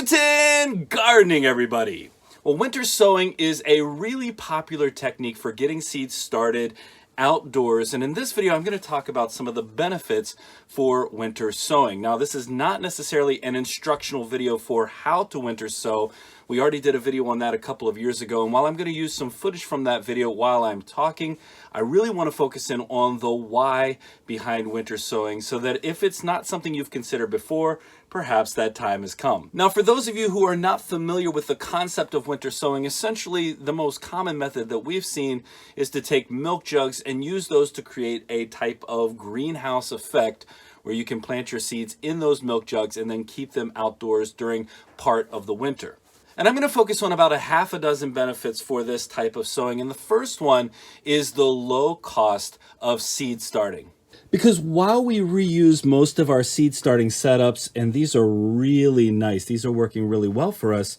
Guten gardening, everybody. Well, winter sowing is a really popular technique for getting seeds started outdoors, and in this video I'm going to talk about some of the benefits for winter sowing. Now, this is not necessarily an instructional video for how to winter sow. We already did a video on that a couple of years ago, and while I'm going to use some footage from that video while I'm talking, I really want to focus in on the why behind winter sowing, so that if it's not something you've considered before, perhaps that time has come. Now, for those of you who are not familiar with the concept of winter sowing, essentially the most common method that we've seen is to take milk jugs and use those to create a type of greenhouse effect where you can plant your seeds in those milk jugs and then keep them outdoors during part of the winter. And I'm going to focus on about a half a dozen benefits for this type of sowing. And the first one is the low cost of seed starting. Because while we reuse most of our seed starting setups, and these are really nice, these are working really well for us,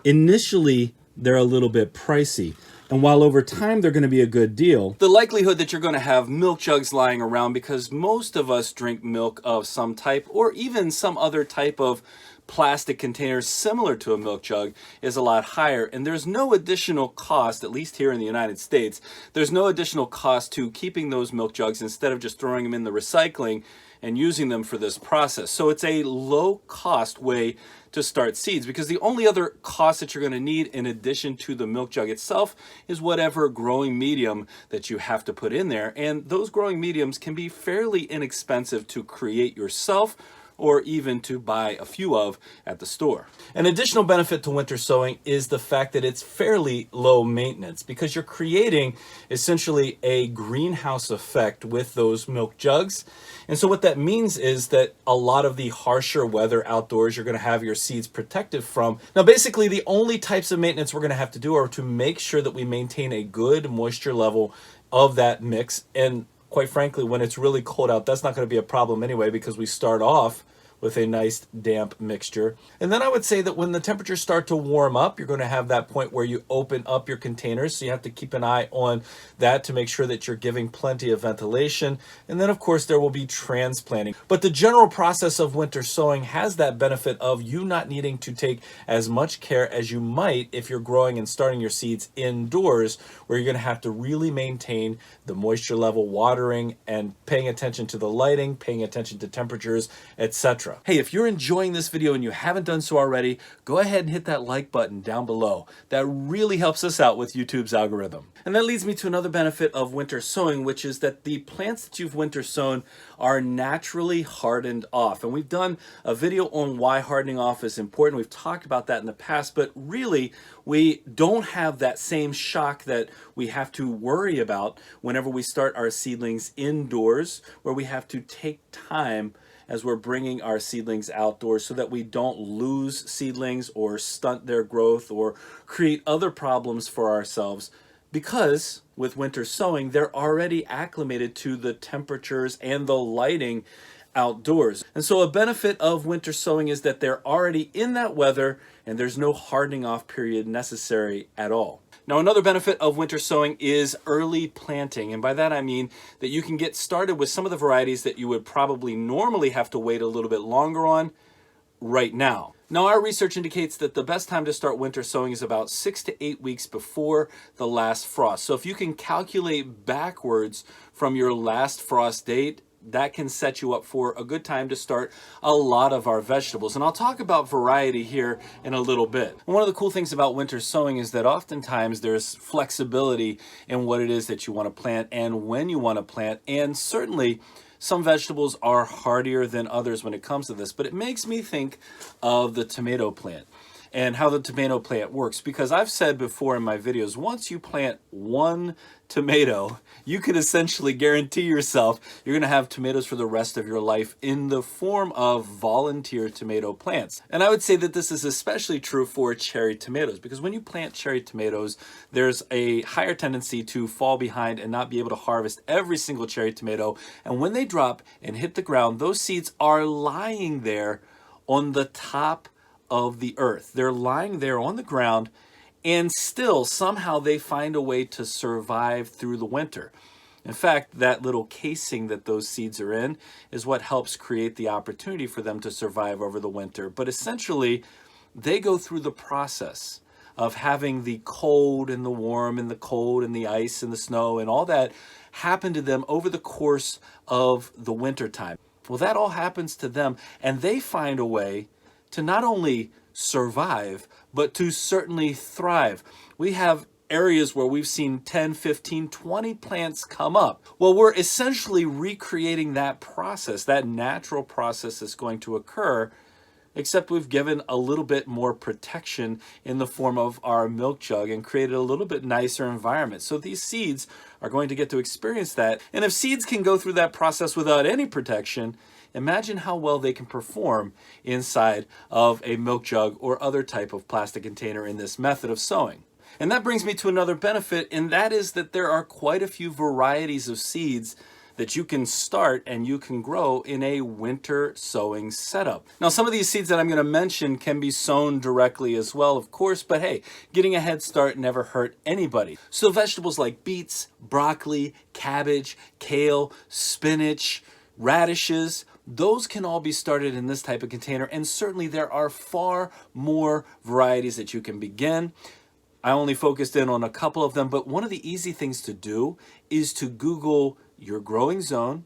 initially they're a little bit pricey. And while over time they're going to be a good deal, the likelihood that you're going to have milk jugs lying around, because most of us drink milk of some type or even some other type of plastic containers similar to a milk jug, is a lot higher. And there's no additional cost, at least here in the United States, there's no additional cost to keeping those milk jugs instead of just throwing them in the recycling and using them for this process. So it's a low cost way to start seeds, because the only other cost that you're going to need in addition to the milk jug itself is whatever growing medium that you have to put in there. And those growing mediums can be fairly inexpensive to create yourself, or even to buy a few of at the store. An additional benefit to winter sowing is the fact that it's fairly low maintenance, because you're creating essentially a greenhouse effect with those milk jugs. And so what that means is that a lot of the harsher weather outdoors, you're gonna have your seeds protected from. Now, basically the only types of maintenance we're gonna have to do are to make sure that we maintain a good moisture level of that mix. And quite frankly, when it's really cold out, that's not going to be a problem anyway, because we start off with a nice damp mixture. And then I would say that when the temperatures start to warm up, you're going to have that point where you open up your containers. So you have to keep an eye on that to make sure that you're giving plenty of ventilation. And then of course there will be transplanting. But the general process of winter sowing has that benefit of you not needing to take as much care as you might if you're growing and starting your seeds indoors, where you're going to have to really maintain the moisture level, watering, and paying attention to the lighting, paying attention to temperatures, etc. Hey, if you're enjoying this video and you haven't done so already, go ahead and hit that like button down below. That really helps us out with YouTube's algorithm. And that leads me to another benefit of winter sowing, which is that the plants that you've winter sown are naturally hardened off. And we've done a video on why hardening off is important. We've talked about that in the past, but really we don't have that same shock that we have to worry about whenever we start our seedlings indoors, where we have to take time as we're bringing our seedlings outdoors so that we don't lose seedlings or stunt their growth or create other problems for ourselves, because with winter sowing, they're already acclimated to the temperatures and the lighting outdoors. And so a benefit of winter sowing is that they're already in that weather and there's no hardening off period necessary at all. Now, another benefit of winter sowing is early planting. And by that, I mean that you can get started with some of the varieties that you would probably normally have to wait a little bit longer on right now. Now, our research indicates that the best time to start winter sowing is about 6 to 8 weeks before the last frost. So if you can calculate backwards from your last frost date, that can set you up for a good time to start a lot of our vegetables. And I'll talk about variety here in a little bit. And one of the cool things about winter sowing is that oftentimes there's flexibility in what it is that you want to plant and when you want to plant. And certainly some vegetables are hardier than others when it comes to this, but it makes me think of the tomato plant and how the tomato plant works, because I've said before in my videos, once you plant one tomato, you can essentially guarantee yourself you're going to have tomatoes for the rest of your life in the form of volunteer tomato plants. And I would say that this is especially true for cherry tomatoes, because when you plant cherry tomatoes, there's a higher tendency to fall behind and not be able to harvest every single cherry tomato. And when they drop and hit the ground, those seeds are lying there on the top of the earth. They're lying there on the ground, and still somehow they find a way to survive through the winter. In fact, that little casing that those seeds are in is what helps create the opportunity for them to survive over the winter. But essentially, they go through the process of having the cold and the warm and the cold and the ice and the snow and all that happen to them over the course of the winter time. Well, that all happens to them, and they find a way to not only survive, but to certainly thrive. We have areas where we've seen 10, 15, 20 plants come up. Well, we're essentially recreating that process, that natural process that's going to occur, except we've given a little bit more protection in the form of our milk jug and created a little bit nicer environment. So these seeds are going to get to experience that. And if seeds can go through that process without any protection, imagine how well they can perform inside of a milk jug or other type of plastic container in this method of sowing. And that brings me to another benefit, and that is that there are quite a few varieties of seeds that you can start and you can grow in a winter sowing setup. Now, some of these seeds that I'm going to mention can be sown directly as well, of course, but hey, getting a head start never hurt anybody. So vegetables like beets, broccoli, cabbage, kale, spinach, radishes, those can all be started in this type of container, and certainly there are far more varieties that you can begin. I only focused in on a couple of them, but one of the easy things to do is to Google your growing zone,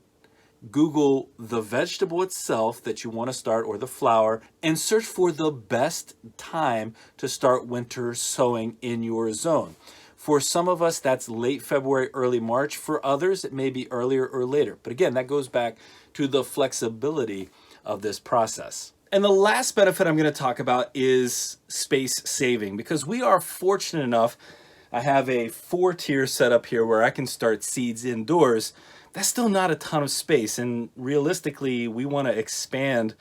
Google the vegetable itself that you want to start or the flower, and search for the best time to start winter sowing in your zone. For some of us, that's late February, early March. For others, it may be earlier or later. But again, that goes back to the flexibility of this process. And the last benefit I'm going to talk about is space saving, because we are fortunate enough. I have a 4-tier setup here where I can start seeds indoors. That's still not a ton of space, and realistically, we want to expand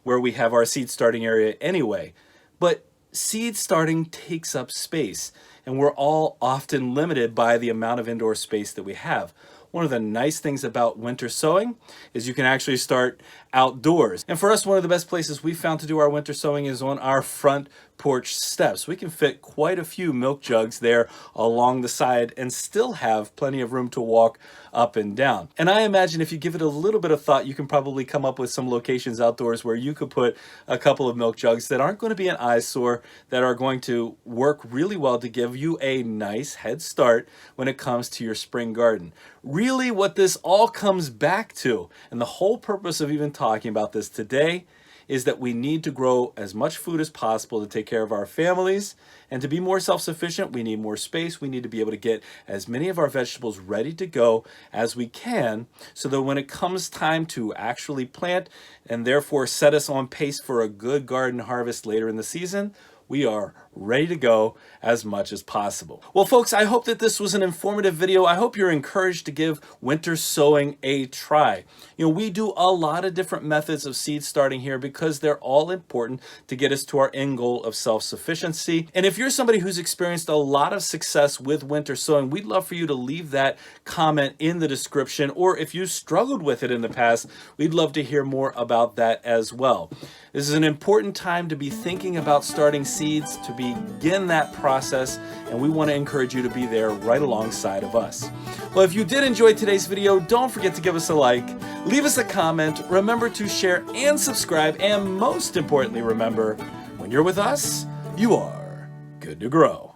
where we have our seed starting area anyway. But seed starting takes up space, and we're all often limited by the amount of indoor space that we have. One of the nice things about winter sowing is you can actually start outdoors. And for us, one of the best places we found to do our winter sowing is on our front porch steps. We can fit quite a few milk jugs there along the side and still have plenty of room to walk up and down. And I imagine if you give it a little bit of thought, you can probably come up with some locations outdoors where you could put a couple of milk jugs that aren't going to be an eyesore, that are going to work really well to give you a nice head start when it comes to your spring garden. Really what this all comes back to, and the whole purpose of even talking about this today, is that we need to grow as much food as possible to take care of our families, and to be more self-sufficient, we need more space. We need to be able to get as many of our vegetables ready to go as we can, so that when it comes time to actually plant and therefore set us on pace for a good garden harvest later in the season, we are ready to go as much as possible. Well, folks, I hope that this was an informative video. I hope you're encouraged to give winter sowing a try. You know, we do a lot of different methods of seed starting here because they're all important to get us to our end goal of self-sufficiency. And if you're somebody who's experienced a lot of success with winter sowing, we'd love for you to leave that comment in the description. Or if you struggled with it in the past, we'd love to hear more about that as well. This is an important time to be thinking about starting seeds, to begin that process, and we want to encourage you to be there right alongside of us. Well, if you did enjoy today's video, don't forget to give us a like, leave us a comment, remember to share and subscribe, and most importantly, remember, when you're with us, you are good to grow.